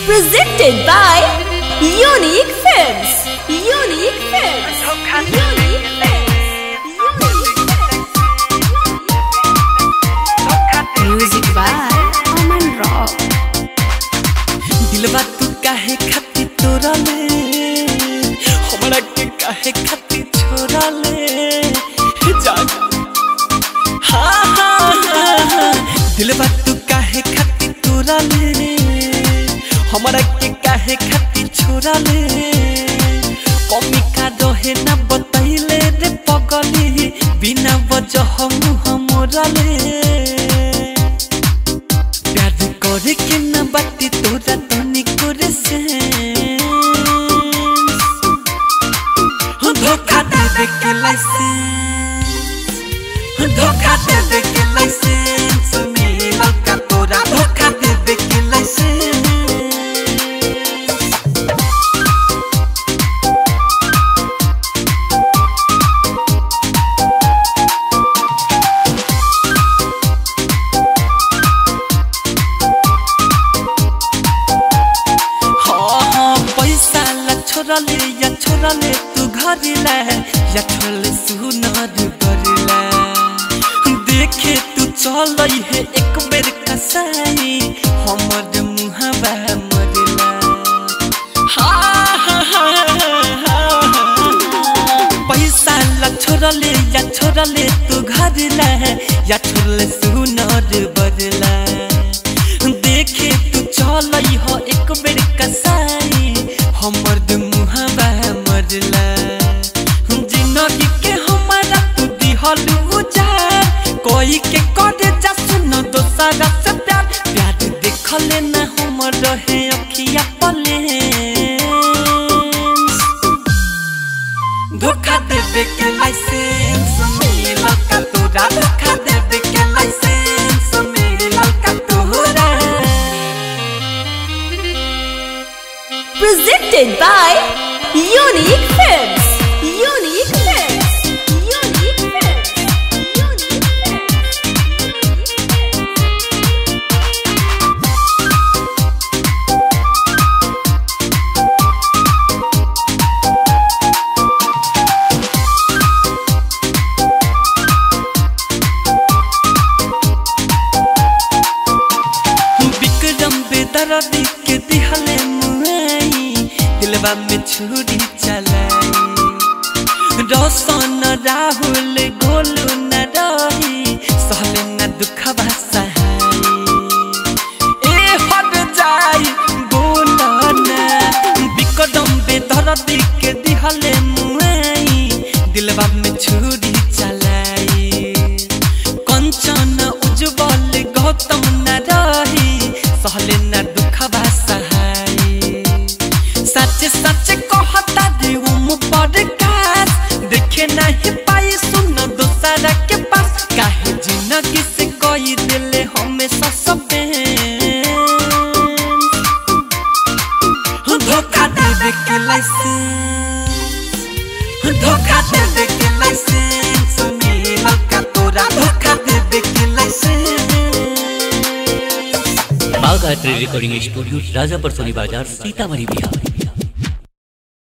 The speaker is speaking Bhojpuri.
Presented by Unique Films. Unique Films. Unique Films. Music by Aman Rock. दिलवा तू काहे खाती तोरा ले, हमरा के काहे खाती छोरा ले जान। हाँ हाँ हाँ दिलवा तू काहे खाती तोरा ले, हमरा के काहे खाती छोरा ले। कमी का रहे ना बताइले रे पगली, बिना वजह मुँह मोरा ले। प्यार करे के ना बाती तोरा तनी करे से, धोखा दे दे के लाइसेंस, धोखा दे दे के लाइसेंस मिलल का तोरा, धोखा दे दे के लाइसेंस। छोरा ले या छोरा ले तू घर ला, या छोले सुनार बरला। देखे तू चल है एक बेर कसाई, हमर मुहबा मरला। हाँ हाँ हाँ पैसा ला छोरा ले या छोरा ले तू घर ला, या छोले सुनार बरला। देखे तू चल है एक बेर कसाई, हमर मुहबा मरला। जिंदगी के हमारा तू दिहलू उजाड़, कोई के करे जा सुन दोसरा से प्यार। प्यार देखले ना हमर रहे अखिया पले, धोखा देवे के लाइसेंस मिलल का तोरा, धोखा देवे के लाइसेंस मिलल का तोरा। Presented by Unique Films. Unique Films. Unique Films. Unique Vikram बेदर्दी के दिहले दिलवा में छुरी चलाई। रोशन राहुल गोलू न रही, सहले न दुखवा सहाई। ए हट जाई बोला ना, विक्रम बेदर्दी के दिहले मुआई, दिलवा में छुरी चलाई। कंचन उज्जवल गौतम न रही, सहले न दुखवा सहाई। सच सच कहता दे उम पॉडकास्ट, देखे नहीं पाई सुन दोसरा के पास। काहे जिंदगी से कोई दिले हमेशा सस्पेंस, धोखा दे दे के लाइसेंस, धोखा दे दे के लाइसेंस मिलल का तोरा, धोखा दे दे के लाइसेंस। बागायत्री रिकॉर्डिंग स्टूडियो, राजापुर सोनी बाजार, सीतामढ़ी, बिहार।